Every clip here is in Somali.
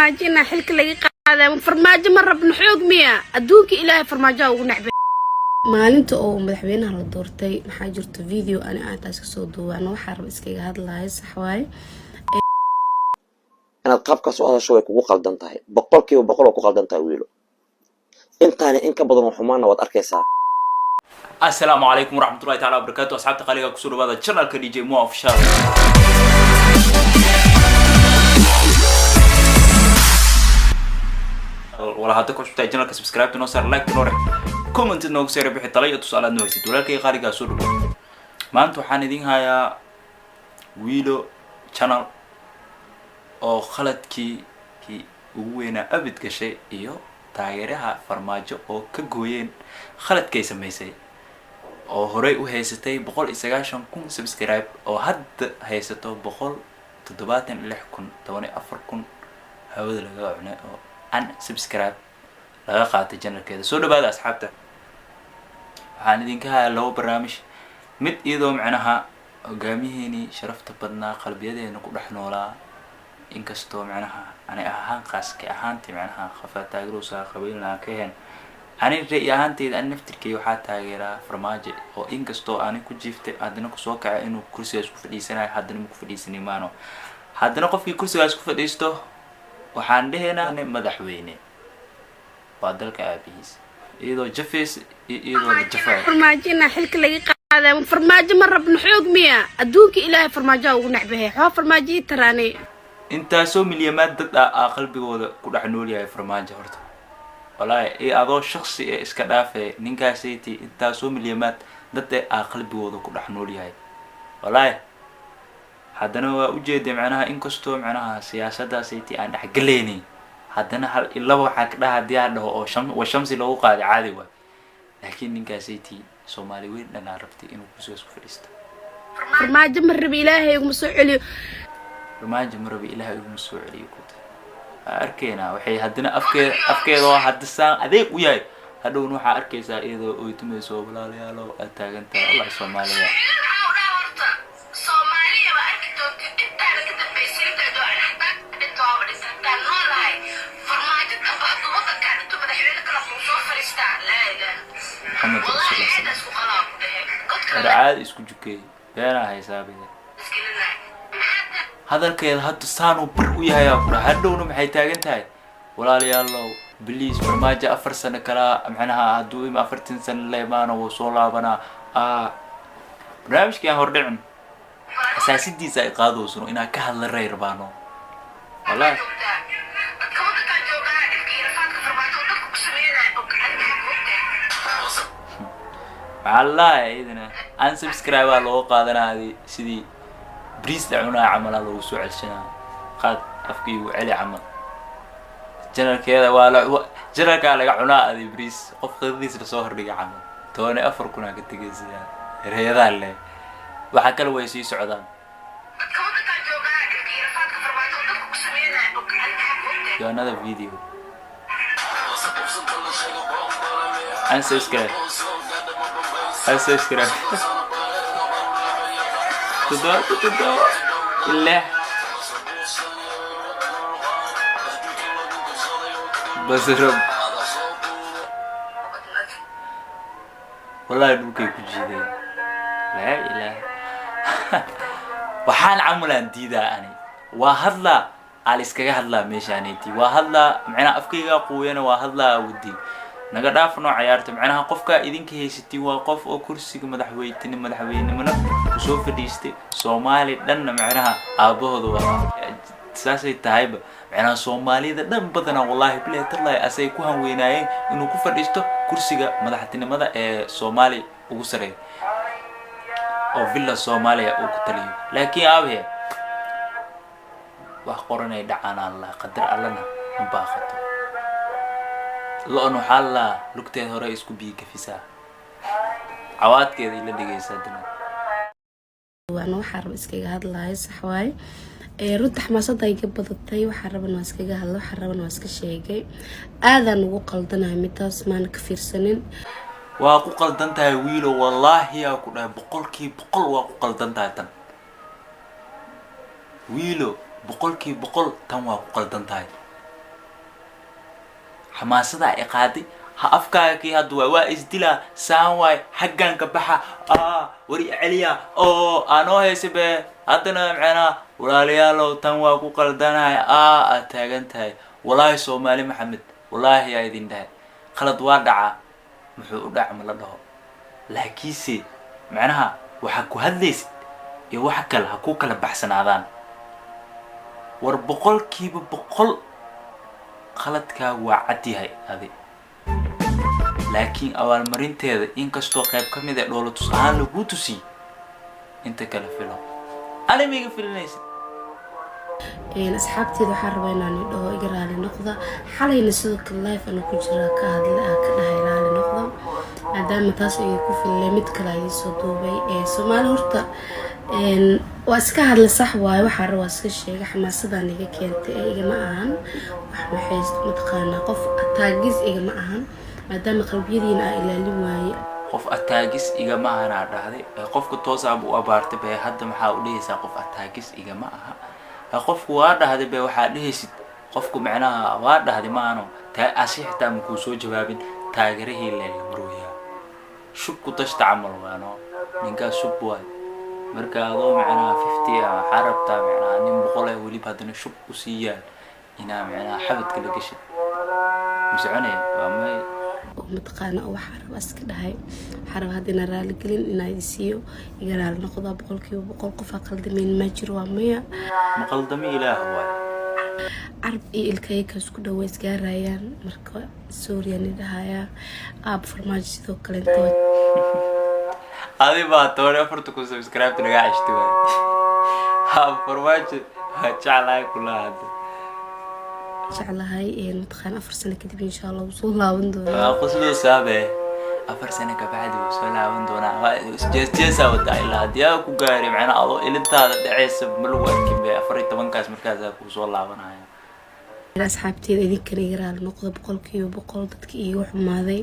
فرماجينا حلك اللي قاعدة فرماجة مرة بنحوق مية أدوك إلهي فرماجة ونحبه maalinta oo madaxweynaha la doortay maxaa jirto video ani aan taas ka soo duubay waxa rab iskaga hadlahay sax waay inaad qaabkaas u hadasho way kugu qaldan tahay boqolkiiba boqol oo ku qaldan tahay wiilo intaani in ka badan xumaana waad arkaysaa. السلام عليكم ورحمة الله تعالى وبركاته أصحابتي قليقة كسور هذا الشانل كدي جي مو أوفيشال ولا هاتكم شفتوا الشانل كسبسكرايب تنوصل لايك تنورك كومنت إنه كسر بحي طلعي تصال إنه يستوى لك قليقة كسور ما أنتوا حاندين هيا ويلو شانل أو خلت كي وينا أبد كشيء إيو taageeraha farmaajo oo ka gooyeen khaladkay sameysay oo horey u haysatay 190,000 subscribe oo hadda haysato 176,000 hawada laga cunay oo an subscribe laga qaatay channelkeeda soo dhawaada asxaabta waxaan idinka hayaa labo barnaamij mid iyadoo macnaha hogaamiyeeni sharafta badnaa qalbiyadeena ku dhex noolaa inkastoo macnaha ani ahaan qaaska ahaantii macnaha khafaa taageerusa qabiilna ka heen ani ra'yi ahaanteed an naftirkay waxa taageeraa farmaajo oo inkastoo ani ku jiiftay hadana ku soo kacay inuu kursigaas ku fadhiisanayo hadana ku fadhiisanay maano hadana qofkii kursigaas ku fadhiisto waxaan dhaheynaa madaxweyne waa dalka aabihiis iyadoo jafeys iyadoo la jafay farmaajina xilka laga qaaday farmaajo mar rabna xoog miya adduunka ilaahay farmaajo ugu naxbahay waxa farmaajo taraani inta soo milyaamaad dad qalbigooda ku dhex nool yahay farmaajo horta walahi adoo shakhsi iska dhaafay ninkaasaytii inta soo milyaamaad dad qalbigooda ku dhex nool yahay walahi hadana waa u jeeday macnaha inkastoo macnaha siyaasaddaasaytii aan dhex galeynay hadana hal ilaa waxa ka dhahay dhaho oo shamsi lagu qaaday caadi waa laakiin ninkaasaytii Soomaali weyn dhanaa rabtay inuu kursigaas ku fadhiisto farmaajo mar rab ilaahay ugu soo celiyo farmaajo marba ilaahay ugu soo celiyo kuta arkayna waxay hadana afkeedo hadisaan adeeg u yahay hadhow waxa arkaysaa iyadoo oo tumayso walaalayaalo aad taaganta Allah Soomaaliya Soomaaliya waa arki doonta inta la ka dambeysay dad oo xataa inta oo dhistaan noolahay farmaajo ka baxdo wadanka inta madaxweyne kala soo fariistaa la ilaaha محمد رسول الله عاد isku jukay beena haysaabida hadalkeeda hadda saanu bar u yahay afra hadhowna maxay taagan tahay walaalayaalow please farmaajo 4 sano kala macnaha haduu 40 sano leemaan oo soo laabana barnaamijkii hordhicin asaasidiisa ay qaadoosan inaa ka hadla reerbaano wallahi والله إذن unsubscribe لو قادنا هذه سدي بريس لعنا عمل لو سوء الشنا قاد أفكي وعلي عمل جنر كذا ولا جنر قال عنا هذه بريس قف قديس لصهر رجع عمل توني أفر كنا قد تجلس هذا اللي وحكى له ويسي سعدان do another video unsubscribe subscribe تدو إلا بس رب والله دوكي كجيدي لا إله وحان عملان ديدا أني وهذلا على إسكاجا هذلا ميشانيتي وهذلا معنا أفكيجا قوينا وهذلا ودي naga dhaafno ciyaarta macnaha qofka idinka haysatay waa qof oo kursiga madaxweynenimada ku soo fadhiistay Soomaali dhan macnaha aabahooda waa saasay tahayba macnaha Soomaalida dhan badana wallahi bilaa tarlay asay ku hanweynayeen inuu ku fadhiisto kursiga madaxtinimada ee Soomaali ugu sareeyo oo villa Soomaaliya uu ku taliyo laakiin aabe wax qoranay dhacaan Allah qadar Allahna baaqato لأنه حلا لقطة هراء إسكو بيك فيسا عواد كذا اللي دقيسة دنا وأنا وحرب إسكيجا هذا الله صحواي رد حماسة ضيق بضطي وحرب الناس كيجا هلا وحرب الناس كشيء آذن وقلدنا متاس ما نكفير سنين وقل دنتا ويلو والله يا كنا بقول وقل دنتا تن ويلو بقول تن وقل دنتا xamaasada ay qaaday ha afkaagii hadda waa isdilaa saan waay xaggan ka baxa wari celiya oo aanoo haysa be haddana macnaa walaalayaalow tan waa ku qaldanay aad taagan tahay wallaahi Soomaali Maxamed wallaahi yaa idin dhahay qalad waa dhaca muxuu u dhac ma la dhaho laakiinse macnaha waxa ku hadlaysid iyo waxa kale ha ku kala baxsanaadaan war 100% qaladka waa cad yahay adi laakiin abaalmarinteeda inkastoo qayb ka mid ah dhoolatus ahaan lagu tusi inta kala filo animiga filinaysa asxaabteeda waxaan rabaa inaan idhaho iga raali noqda xalayna sidoo kale live ana ku jira ka hadla ka dhahay raali noqda maadaama taas ay ku filay mid kale ay soo duubay Soomaali horta waa iska hadla sax waaye waxa rabaa iska sheega xamaasadan iga keentay igama ahan wax waxay mataqaanaa qof ataagis igama ahan maadaama qalbiyadiina ay ilaalin waaye qof ataagis igama ahan dhahday qofka toos ah uu abaartay bay hadda maxaa u leeysaa qof ataagis igama aha qofku waa dhahday bay waxa dhehaysid qofku macnaha waa dhahday maano taa asiixta ma ku soo jawaabin taageerihii leeyahay marooya shubku tashta amal waano ninka shub waay marka adoo macnaha 50 xarabta macnaha nin boqol wali badana shub u siiyaan ina macnaha xabadka la gashay مسعنى وما متقانا أو حرب أسكدهاي حرب هذينا رالي قلين إن يسيو يقال على نقضة بقول كيو بقول قفا قلدمين ماجر ومية مقلدمي إله هو عرب إيه الكيكة سكودا ويسقار رايان مركو سوريا ندهايا أب فرماج سيدو كلنتوت هذه بقى توري أفرتكو سبسكرايب تلقى عشتوها أب فرماج هتشعلها كلها هذا جعلهاي متخان 4 سنة كده إن شاء الله وصول لاون دونا. قصلو سابه 4 سنة كبعد وصول لاون دونا. جيسا ودا إلا ديا كوجاري معنا الله إلى أنت عيسى ملوك كم بأفريق 8 كاس مركزها وصول لاون هاي. أصحابتي ذيك كان يقرأ النقطة بقول كيو بقول ضدك إيوح ماذي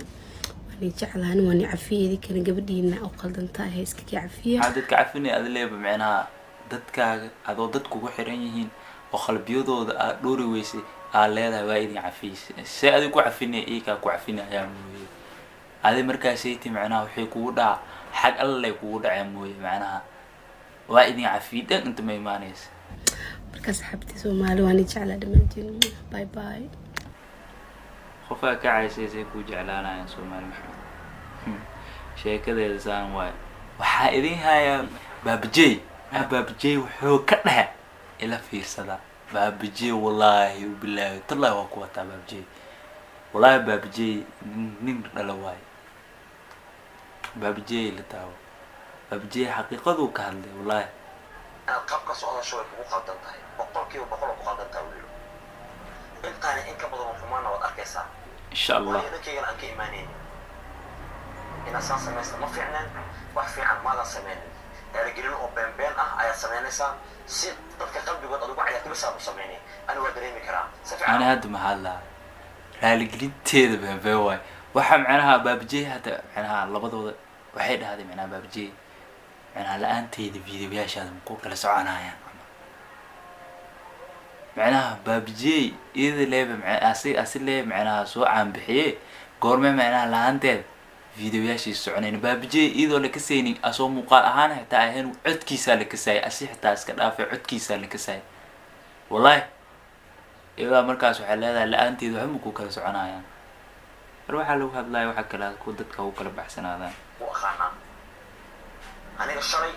وأنا جعلها وأنا عفية ذيك كان قبل دينا أو قلد انتهى هيسك عفية. عادتك عفيني هذا اللي بمعناها ضدك هذا ضدك وحرينيين وخلبيوضو دوري ويسي. على وايد عفيس سأدي كوعفيني إيكا كوعفيني يا موي هذا مركز سيتي معناه وحي كودا حق الله كودا يا موي معناها وايد عفيد أنت ما يمانيس مركز حبتي سومالي واني جعل دمجين باي باي خفاك عايسي زي كو جعلانا يا سومالي محمد شيء كذا إنسان واي وحائدين هاي باب جي وحو كلها إلى في صدا بابجي والله وبالله تالله وقوة بابجي والله بابجي نين رلواي بابجي لتاو بابجي حقيقة ذو كهذا والله القبقة سؤال شوي بقول دنتهاي بقول كيو بقول دنتهاي ويلو انت أنا إنك بدو مفهومنا وأركيسا إن شاء الله وهي ذكي أنك إيمانين إن أساس المسلم ما فعلا وحفي عن ماذا سمين رجلين أو بين أيا سمينيسا سيد dadka qalbigood adigu waxay ku saabsan sameeyay ana waa dareemi karaa safiican ana had ma hala raali gelinteeda baa way waxa macnaha baabjee hada macnaha labadooda waxay dhahday macnaha baabjee macnaha la'aanteeda fiidiyoyaashaada ma ku kala soconayaan macnaha baabjee iyada leeba macnaha asi leeb macnaha soo caan bixiyay goorma macnaha la'aanteeda فيديوهاشي السعنين بابجي إذا لكسيني أصو مقال أهانا حتى أهين عد كيسا لكساي أسي حتى أسكن أفع عد كيسا لكساي والله إذا مركز وحلا لا أنت إذا همكو كلا سعنا يعني روح على وهذا لا يوحك لا كودتك هو كلا بحسن هذا وأخانا أنا الشري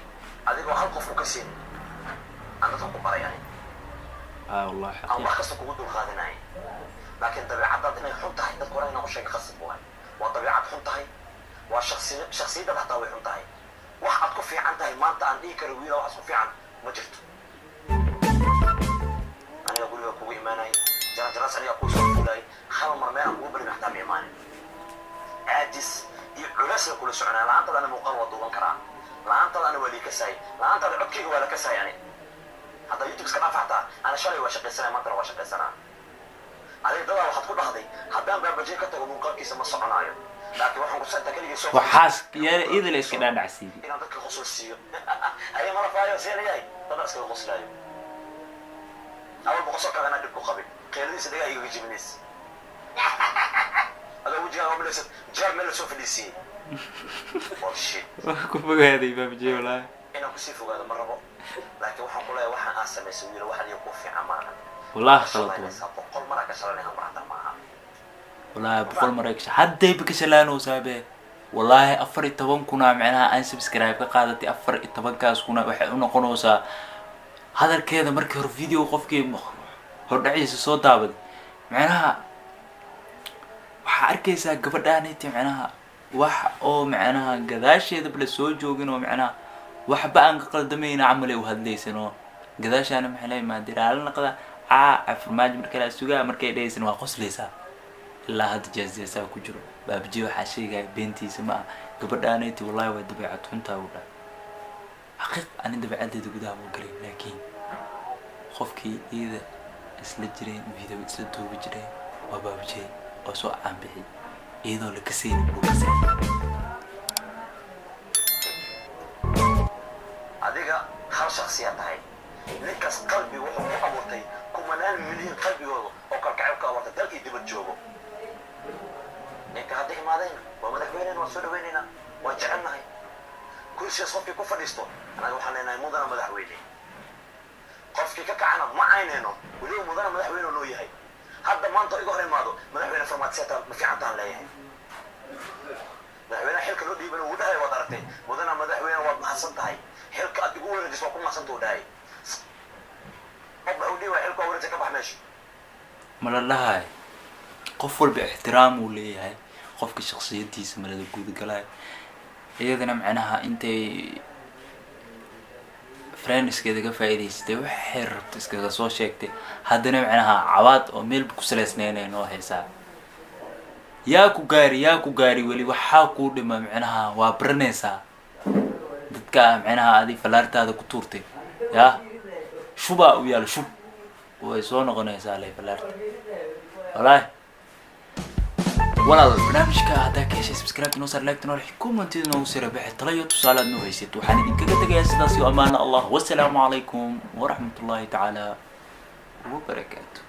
أديك وحلق فوكسين أنا تنقب يعني والله حقيقي الله خصك وجود الخاذناي لكن طبيعة إنه يحط حتى القرآن أو شيء خاص بوهاي وطبيعة حنتهاي وشخصية حتى وحنتهاي واحد كفي عنتهاي ما أنت عندي كرويلة واحد كفي عن ما جرت أنا أقول لك هو إيماني جرس أنا أقول سوفولاي خال مرمي أقول بني محتاج إيماني عاجز يعلس كل سعنا لا أنت أنا مقال وضوء كرا لا أنت أنا ولي كساي لا أنت عكي ولا كساي يعني هذا يوتيوب سكان أفعته أنا شاري وشق السنة ما ترى وشق السنة عليه دوا واحد كل هذي حتى بابجي كتر ومقال كيس ما صعنا يوم لكن واحد قصة تكلي يسوق وحاس يا إذا ليش كنا نعسيدي إن عندك خصوصية هاي مرة فايو سيري جاي تدرس كل خصوصية أول بقصة كذا نديك قبل قيل لي سيدي أيوة يجي منيس وجهها عمل لسه جاب من السوف اللي سي والشيء كوفا هذه بابجي والله أنا كسيف وهذا مرة بقى لكن وحنا كلها وحنا أحسن يسوي له واحد يكون في عمانة والله خلط كل مرة كسرني هم راح معها والله بقول مرة حد يبكي شلانه سابه والله أفر التبان كنا معناها أن سبسكرايب كقاعدتي أفر التبان كاس كنا وحنا قنوسا هذا الكذا مركز فيديو قفكي هردعي صوت دابد معناها وحاركيسا قبضانيتي معناها wax oo macnaha gadaasheeda bal soo joogin oo macnaha waxba aan qaldameyna amal ay u hadleysano gadaashana maxay ma diraalan naqda farmaajo markay la sugaa markay dhaysan waa qosleysa ilaa had jaazeysa ku jiro baabji waxa sheegay beentiisa ma gabadhaanayti wallahi waa dabeecad xunta u dhaa xaqiiq aan dabeecadeeda gudaha u galay laakiin qofkii iyada isla jireen video isla duubi jireen waa baabji oo soo aan bixi iyadoo la kasay adiga hal shakhsiyaad tahay ninkaas qalbi wuxuu ku abuurtay kumanaan milyan qalbigooda oo kalgacayl ka abuurtay dalkii dibad joogo ninka hadda imaadayna waa madaxweynena waa soo dhaweynayna waa jecelnahay kursigaas qofkii ku fadhiisto anaga waxaan leenahay mudana madaxweyne qofkii ka kacana ma caynayno weliba mudana madaxweyne noo yahay hadda maanta iga hor imaado madaxweyne farmaadsiyata ma fiicantaan leeyahay madaxweyne xilka loo dhiibana wuu dhahay waad aragtay mudana madaxweyne waad mahadsan tahay xilka aad igu wareejis waa ku mahadsantuu dhahay qofba u dhiiba xilka wareejisa ka bax meesha mala lahay qof walba ixtiraam uu leeyahay qofka shakhsiyadiisa malada guud galay iyadana macnaha intay friendskeeda ka faa'iideystay waxay rabtay iskaga soo sheegtay haddana macnaha cawaad oo meel ku saleysnaynay noo haysaa yaa ku gaari weli waxa ku dhima macnaha waa baranaysaa dadka macnaha adi falaartaada ku tuurtay yaa shuba u yaal shub way soo noqonaysaa lay falaarta wallahi walaal barnaamijka hadda ka heshay subscribe inoo sar like inoo comment inoo sir bixi talayo tusaale inoo haysid waxaan idinkaga tagayaa sidaas iyo amaana Allah wassalaamu calaykum wa rahmatullahi ta'ala wa barakatuh